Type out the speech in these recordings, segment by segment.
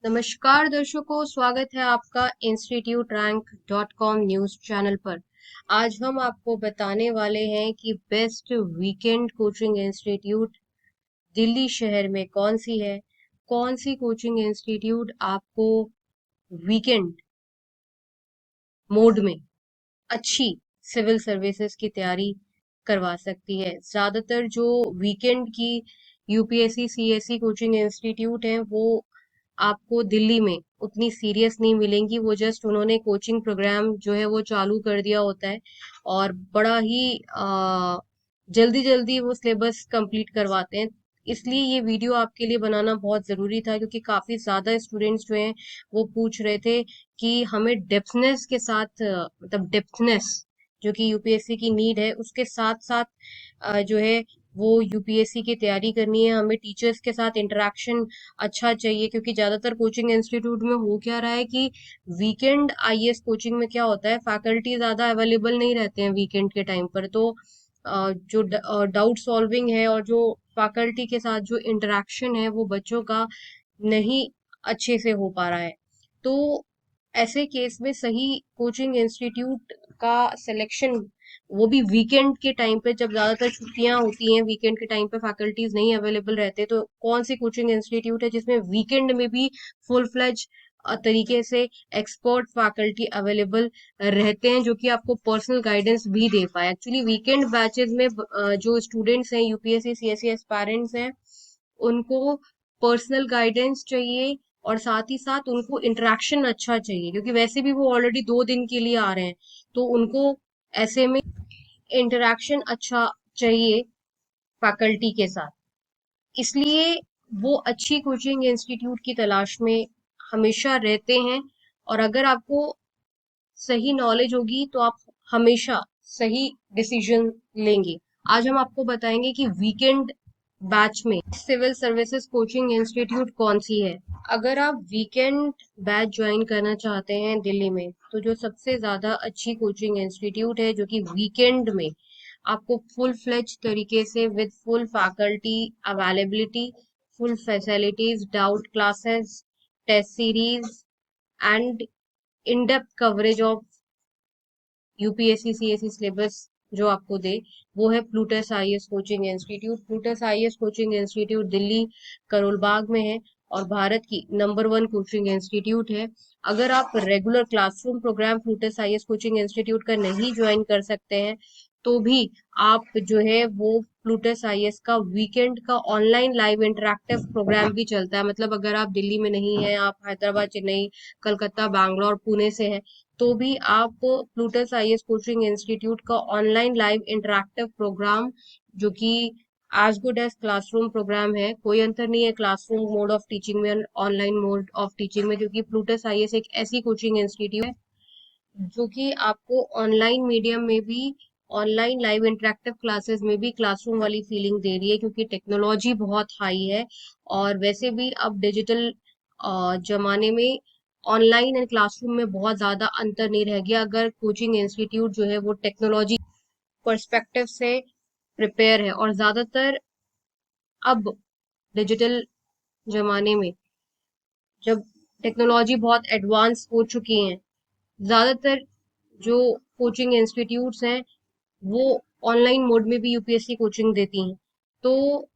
नमस्कार दर्शकों, स्वागत है आपका institute rank dot com news channel पर। आज हम आपको बताने वाले हैं कि best weekend coaching institute Delhi शहर में कौन सी है। कौन सी कोचिंग इंस्टीट्यूट आपको वीकेंड मोड में अच्छी सिविल सर्विसेज की तैयारी करवा सकती है। ज्यादातर जो वीकेंड की यूपीएससी सीएससी कोचिंग इंस्टीट्यूट है वो आपको दिल्ली में उतनी सीरियस नहीं मिलेंगी। वो जस्ट उन्होंने कोचिंग प्रोग्राम जो है वो चालू कर दिया होता है और बड़ा ही जल्दी जल्दी वो सिलेबस कंप्लीट करवाते हैं। इसलिए ये वीडियो आपके लिए बनाना बहुत जरूरी था, क्योंकि काफी ज्यादा स्टूडेंट्स जो हैं वो पूछ रहे थे कि हमें डेप्थनेस के साथ मतलब डेप्थनेस जो कि यूपीएससी की नीड है उसके साथ साथ जो है वो यूपीएससी की तैयारी करनी है। हमें टीचर्स के साथ इंटरेक्शन अच्छा चाहिए, क्योंकि ज्यादातर कोचिंग इंस्टीट्यूट में हो क्या रहा है कि वीकेंड आईएएस कोचिंग में क्या होता है, फैकल्टी ज्यादा अवेलेबल नहीं रहते हैं वीकेंड के टाइम पर। तो जो डाउट सॉल्विंग है और जो फैकल्टी के साथ जो इंटरेक्शन है वो बच्चों का नहीं अच्छे से हो पा रहा है। तो ऐसे केस में सही कोचिंग इंस्टीट्यूट का सिलेक्शन, वो भी वीकेंड के टाइम पे जब ज्यादातर छुट्टियां होती हैं, वीकेंड के टाइम पे फैकल्टीज नहीं अवेलेबल रहते, तो कौन सी कोचिंग इंस्टीट्यूट है जिसमें वीकेंड में भी फुल फ्लेज तरीके से एक्सपर्ट फैकल्टी अवेलेबल रहते हैं, जो कि आपको पर्सनल गाइडेंस भी दे पाए। एक्चुअली वीकेंड बैचेस में जो स्टूडेंट्स हैं, यूपीएससी सीएससी एस्पायरेंट्स हैं, उनको पर्सनल गाइडेंस चाहिए और साथ ही साथ उनको इंटरेक्शन अच्छा चाहिए, क्योंकि वैसे भी वो ऑलरेडी 2 दिन के लिए आ रहे हैं। तो उनको ऐसे में इंटरेक्शन अच्छा चाहिए फैकल्टी के साथ। इसलिए वो अच्छी कोचिंग इंस्टीट्यूट की तलाश में हमेशा रहते हैं। और अगर आपको सही नॉलेज होगी तो आप हमेशा सही डिसीजन लेंगे। आज हम आपको बताएंगे कि वीकेंड बैच में सिविल सर्विसेज कोचिंग इंस्टीट्यूट कौन सी है। अगर आप वीकेंड बैच ज्वाइन करना चाहते हैं दिल्ली में, तो जो सबसे ज्यादा अच्छी कोचिंग इंस्टीट्यूट है जो कि वीकेंड में आपको फुल फ्लेज तरीके से with full faculty availability, full facilities, doubt classes, test series and in depth coverage of UPSC CSC syllabus जो आपको दे, वो है Plutus IAS coaching institute. Plutus IAS coaching institute Delhi Karol Bagh में है और भारत की नंबर 1 कोचिंग इंस्टीट्यूट है। अगर आप regular classroom program Plutus IAS coaching institute का नहीं ज्वाइन कर सकते हैं, तो भी आप जो है वो प्लूटस आईएएस का वीकेंड का ऑनलाइन लाइव इंटरेक्टिव प्रोग्राम भी चलता है। मतलब अगर आप दिल्ली में नहीं है, आप हैदराबाद, चेन्नई, कलकत्ता, बैंगलोर, पुणे से है, तो भी आप प्लूटस आईएएस कोचिंग इंस्टीट्यूट का ऑनलाइन लाइव इंटरेक्टिव प्रोग्राम, जो कि as good as classroom program है, कोई अंतर नहीं है क्लासरूम मोड ऑफ टीचिंग में, ऑनलाइन मोड ऑफ टीचिंग में, क्योंकि प्लूटस आईएएस एक ऐसी कोचिंग इंस्टीट्यूट है जो कि आपको ऑनलाइन मीडियम में भी, ऑनलाइन लाइव इंटरेक्टिव क्लासेस में भी क्लासरूम वाली फीलिंग दे रही है, क्योंकि टेक्नोलॉजी बहुत हाई है। और वैसे भी अब डिजिटल जमाने में ऑनलाइन एंड क्लासरूम में बहुत ज्यादा अंतर नहीं रह गया, अगर कोचिंग इंस्टीट्यूट जो है वो टेक्नोलॉजी पर्सपेक्टिव से प्रिपेयर है। और ज्यादातर अब डिजिटल जमाने में जब टेक्नोलॉजी बहुत एडवांस हो चुकी है, ज्यादातर जो कोचिंग इंस्टीट्यूट्स हैं वो ऑनलाइन मोड में भी यूपीएससी कोचिंग देती हैं। तो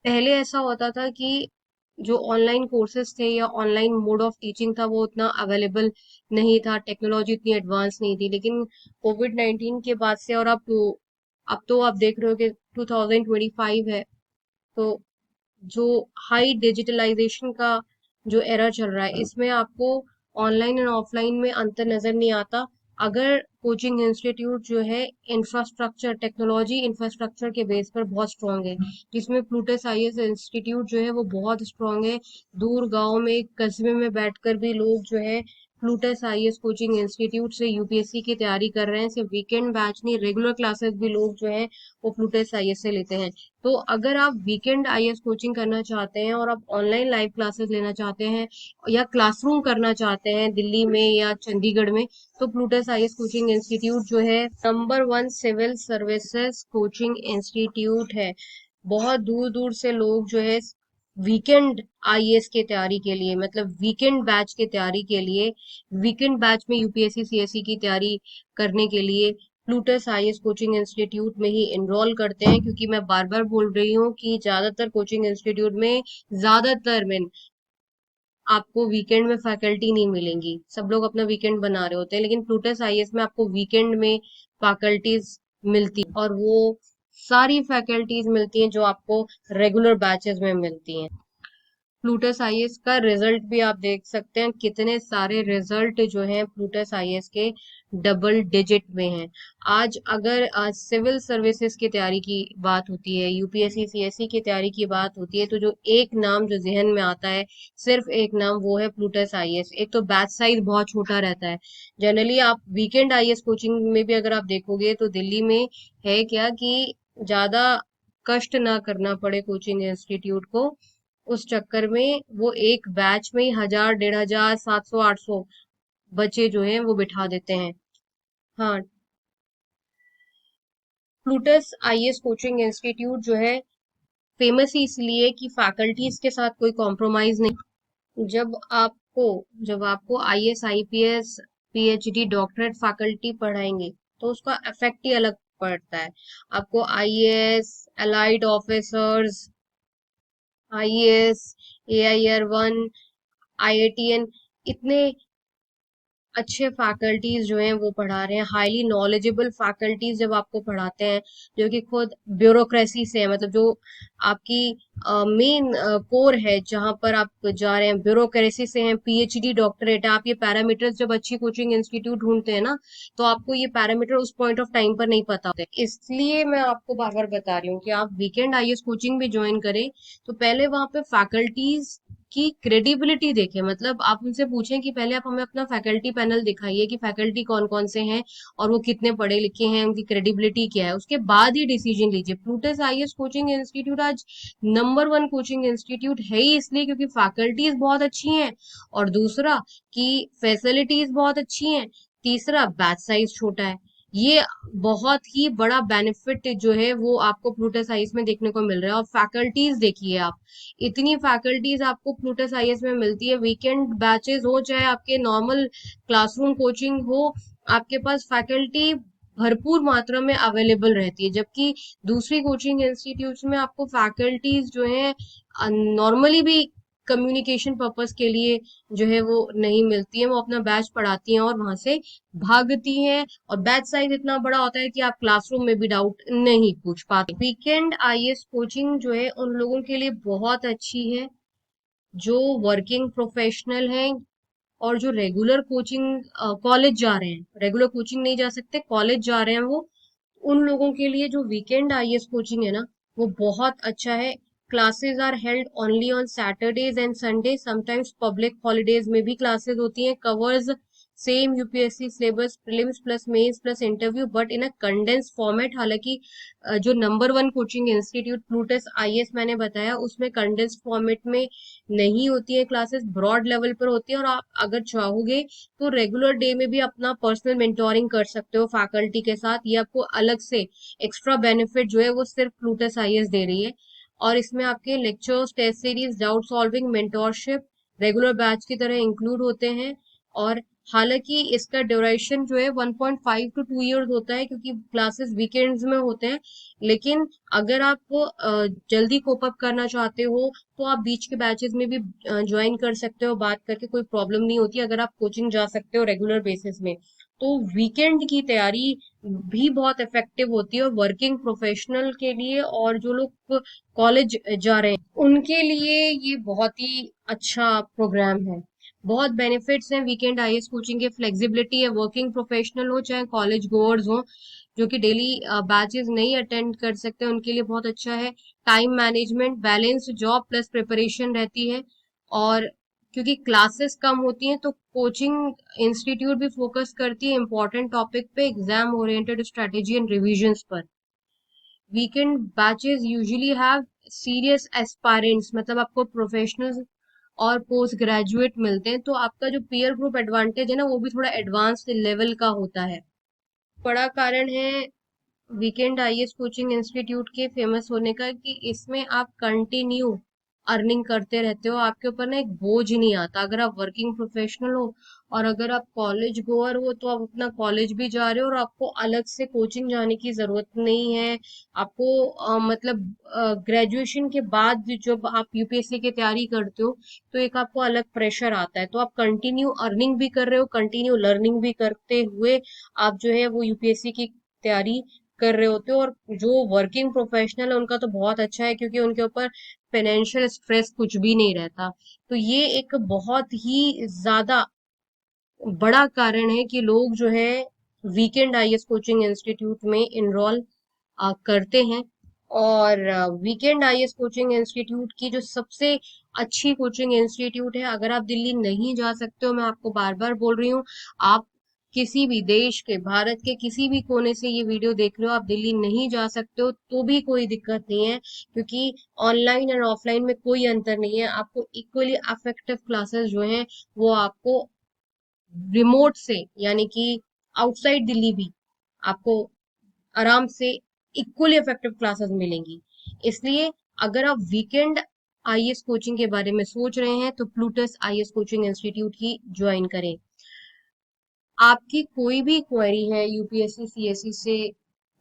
पहले ऐसा होता था कि जो ऑनलाइन कोर्सेज थे या ऑनलाइन मोड ऑफ टीचिंग था वो उतना अवेलेबल नहीं था, टेक्नोलॉजी इतनी एडवांस नहीं थी। लेकिन कोविड-19 के बाद से और अब तो आप देख रहे हो कि 2025 है, तो जो हाई डिजिटलाइजेशन का जो एरा चल रहा है, इसमें आपको ऑनलाइन एंड ऑफलाइन में अंतर नजर नहीं आता, अगर कोचिंग इंस्टीट्यूट जो है इंफ्रास्ट्रक्चर, टेक्नोलॉजी इंफ्रास्ट्रक्चर के बेस पर बहुत स्ट्रांग है। जिसमें प्लूटस आईएएस इंस्टीट्यूट जो है वो बहुत स्ट्रांग है। दूर गांव में, कस्बे में बैठकर भी लोग जो है प्लूटस आईएएस कोचिंग इंस्टीट्यूट से यूपीएससी की तैयारी कर रहे हैं। सिर्फ वीकेंड बैच नहीं, रेगुलर क्लासेस भी लोग जो है वो प्लूटस आईएएस से लेते हैं। तो अगर आप वीकेंड आईएएस कोचिंग करना चाहते हैं और आप ऑनलाइन लाइव क्लासेस लेना चाहते हैं या क्लासरूम करना चाहते हैं दिल्ली में या चंडीगढ़ में, तो प्लूटस आईएएस कोचिंग इंस्टीट्यूट जो है number 1 civil services coaching institute है। बहुत दूर दूर से लोग जो है वीकेंड आईएएस की तैयारी के लिए, मतलब वीकेंड बैच की तैयारी के लिए, वीकेंड बैच में यूपीएससी सीएससी की तैयारी करने के लिए प्लूटस आईएएस कोचिंग इंस्टीट्यूट में ही एनरोल करते हैं, क्योंकि मैं बार बार बोल रही हूँ कि ज्यादातर कोचिंग इंस्टीट्यूट में, ज्यादातर में आपको वीकेंड में फैकल्टी नहीं मिलेंगी। सब लोग अपना वीकेंड बना रहे होते हैं, लेकिन प्लूटस आईएएस में आपको वीकेंड में फैकल्टीज मिलती, और वो सारी फैकल्टीज मिलती हैं जो आपको रेगुलर बैचेस में मिलती हैं। प्लूटस आईएएस का रिजल्ट भी आप देख सकते हैं, कितने सारे रिजल्ट जो हैं प्लूटस आईएएस के डबल डिजिट में हैं। आज अगर आज सिविल सर्विसेज की तैयारी की बात होती है, यूपीएससी सीएससी की तैयारी की बात होती है, तो जो एक नाम जो जहन में आता है, सिर्फ एक नाम, वो है प्लूटस आईएएस। एक तो बैच साइज बहुत छोटा रहता है। जनरली आप वीकेंड आईएएस कोचिंग में भी अगर आप देखोगे तो दिल्ली में है क्या कि ज्यादा कष्ट ना करना पड़े कोचिंग इंस्टीट्यूट को, उस चक्कर में वो एक बैच में ही 1000 1500 700 800 बच्चे जो हैं वो बिठा देते हैं। हाँ, प्लूटस आईएएस कोचिंग इंस्टीट्यूट जो है फेमस ही इसलिए कि फैकल्टीज के साथ कोई कॉम्प्रोमाइज नहीं। जब आपको IAS IPS PhD doctorate faculty पढ़ाएंगे तो उसका इफेक्ट ही अलग पड़ता है। आपको IAS, allied officers, IAS, AIR 1, IITian, इतने अच्छे फैकल्टीज जो हैं वो पढ़ा रहे हैं। हाईली नॉलेजेबल फैकल्टीज जब आपको पढ़ाते हैं, जो कि खुद ब्यूरोक्रेसी से है, मतलब जो आपकी मेन कोर है, जहां पर आप जा रहे हैं ब्यूरोक्रेसी से हैं, पीएचडी डॉक्टरेट है। आप ये पैरामीटर्स जब अच्छी कोचिंग इंस्टीट्यूट ढूंढते हैं ना, तो आपको ये पैरामीटर उस पॉइंट ऑफ टाइम पर नहीं पता होते। इसलिए मैं आपको बार बार बता रही हूँ कि आप वीकेंड आईएएस कोचिंग भी ज्वाइन करें, तो पहले वहां पे फैकल्टीज की क्रेडिबिलिटी देखें। मतलब आप उनसे पूछें कि पहले आप हमें अपना फैकल्टी पैनल दिखाइए कि फैकल्टी कौन कौन से हैं और वो कितने पढ़े लिखे हैं, उनकी क्रेडिबिलिटी क्या है, उसके बाद ही डिसीजन लीजिए। प्लूटस आईएएस कोचिंग इंस्टीट्यूट आज नंबर 1 कोचिंग इंस्टीट्यूट है ही इसलिए क्योंकि फैकल्टीज बहुत अच्छी हैं, और दूसरा कि फैसिलिटीज बहुत अच्छी हैं, तीसरा बैच साइज छोटा है। ये बहुत ही बड़ा बेनिफिट जो है वो आपको प्लूटस आईएएस में देखने को मिल रहा है। और फैकल्टीज देखिए आप, इतनी फैकल्टीज आपको प्लूटस आईएएस में मिलती है। वीकेंड बैचेस हो चाहे आपके नॉर्मल क्लासरूम कोचिंग हो, आपके पास फैकल्टी भरपूर मात्रा में अवेलेबल रहती है, जबकि दूसरी कोचिंग इंस्टीट्यूट्स में आपको फैकल्टीज जो है नॉर्मली भी कम्युनिकेशन पर्पस के लिए जो है वो नहीं मिलती है। वो अपना बैच पढ़ाती हैं और वहां से भागती हैं, और बैच साइज इतना बड़ा होता है कि आप क्लासरूम में भी डाउट नहीं पूछ पाते। वीकेंड आईएएस कोचिंग जो है उन लोगों के लिए बहुत अच्छी है जो वर्किंग प्रोफेशनल हैं, और जो रेगुलर कोचिंग कॉलेज जा रहे हैं, रेगुलर कोचिंग नहीं जा सकते, कॉलेज जा रहे हैं वो, उन लोगों के लिए जो वीकेंड आईएएस कोचिंग है ना, वो बहुत अच्छा है। Classes are held only on Saturdays and Sunday, sometimes public holidays में भी क्लासेस होती हैं। Covers same UPSC syllabus, prelims plus mains plus interview, but in a condense format. हालांकि जो number 1 coaching institute Plutus IAS मैंने बताया, उसमें condense format में नहीं होती है क्लासेस, ब्रॉड लेवल पर होती है। और आप अगर चाहोगे तो रेगुलर डे में भी अपना पर्सनल मेंटोरिंग कर सकते हो फैकल्टी के साथ। ये आपको अलग से एक्स्ट्रा बेनिफिट जो है वो सिर्फ प्लूटस आईएएस दे रही है। और इसमें आपके lectures, test series, doubt solving, mentorship regular batch की तरह इंक्लूड होते हैं। और हालांकि इसका ड्यूरेशन जो है 1.5 to 2 years होता है, क्योंकि क्लासेस वीकेंड्स में होते हैं। लेकिन अगर आप जल्दी कोप अप करना चाहते हो तो आप बीच के बैचेस में भी ज्वाइन कर सकते हो, बात करके कोई प्रॉब्लम नहीं होती अगर आप कोचिंग जा सकते हो रेगुलर बेसिस में। तो वीकेंड की तैयारी भी बहुत इफेक्टिव होती है, और वर्किंग प्रोफेशनल के लिए और जो लोग कॉलेज जा रहे हैं उनके लिए ये बहुत ही अच्छा प्रोग्राम है। बहुत बेनिफिट्स हैं वीकेंड आईएएस कोचिंग के। फ्लेक्सिबिलिटी है, वर्किंग प्रोफेशनल हो चाहे कॉलेज गोअर्स हो जो कि डेली बैचेस नहीं अटेंड कर सकते, उनके लिए बहुत अच्छा है। Time management, balance job plus preparation रहती है। और क्योंकि क्लासेस कम होती हैं तो कोचिंग इंस्टीट्यूट भी फोकस करती है इंपॉर्टेंट टॉपिक पे, exam oriented strategy and revisions पर। Weekend batches usually have serious aspirants, मतलब आपको प्रोफेशनल्स और पोस्ट ग्रेजुएट मिलते हैं, तो आपका जो पीयर ग्रुप एडवांटेज है ना, वो भी थोड़ा एडवांस लेवल का होता है। बड़ा कारण है वीकेंड आईएएस कोचिंग इंस्टीट्यूट के फेमस होने का कि इसमें आप कंटिन्यू अर्निंग करते रहते हो, आपके ऊपर ना एक बोझ नहीं आता। अगर आप वर्किंग प्रोफेशनल हो और अगर आप कॉलेज गोअर हो तो आप अपना कॉलेज भी जा रहे हो और आपको अलग से कोचिंग जाने की जरूरत नहीं है। आपको मतलब ग्रेजुएशन के बाद भी जब आप यूपीएससी की तैयारी करते हो तो एक आपको अलग प्रेशर आता है, तो आप कंटिन्यू अर्निंग भी कर रहे हो, कंटिन्यू लर्निंग भी करते हुए आप जो है वो यूपीएससी की तैयारी कर रहे होते हो। और जो वर्किंग प्रोफेशनल है उनका तो बहुत अच्छा है, क्योंकि उनके ऊपर फाइनेंशियल स्ट्रेस कुछ भी नहीं रहता। तो ये एक बहुत ही ज्यादा बड़ा कारण है कि लोग जो है वीकेंड आईएएस कोचिंग इंस्टीट्यूट में इनरोल करते हैं। और वीकेंड आईएएस कोचिंग इंस्टीट्यूट की जो सबसे अच्छी कोचिंग इंस्टीट्यूट है, अगर आप दिल्ली नहीं जा सकते हो, मैं आपको बार बार बोल रही हूँ, आप किसी भी देश के, भारत के किसी भी कोने से ये वीडियो देख रहे हो, आप दिल्ली नहीं जा सकते हो तो भी कोई दिक्कत नहीं है, क्योंकि ऑनलाइन और ऑफलाइन में कोई अंतर नहीं है। आपको इक्वली अफेक्टिव क्लासेस जो हैं वो आपको रिमोट से, यानी कि आउटसाइड दिल्ली भी आपको आराम से इक्वली इफेक्टिव क्लासेस मिलेंगी। इसलिए अगर आप वीकेंड आईएएस कोचिंग के बारे में सोच रहे हैं तो प्लूटस आईएएस कोचिंग इंस्टीट्यूट ही ज्वाइन करें। आपकी कोई भी क्वेरी है यूपीएससी सीएससी से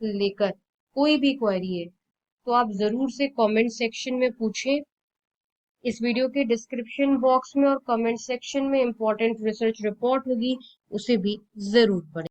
लेकर, कोई भी क्वेरी है तो आप जरूर से कमेंट सेक्शन में पूछें। इस वीडियो के डिस्क्रिप्शन बॉक्स में और कमेंट सेक्शन में इंपॉर्टेंट रिसर्च रिपोर्ट होगी, उसे भी जरूर पढ़ें।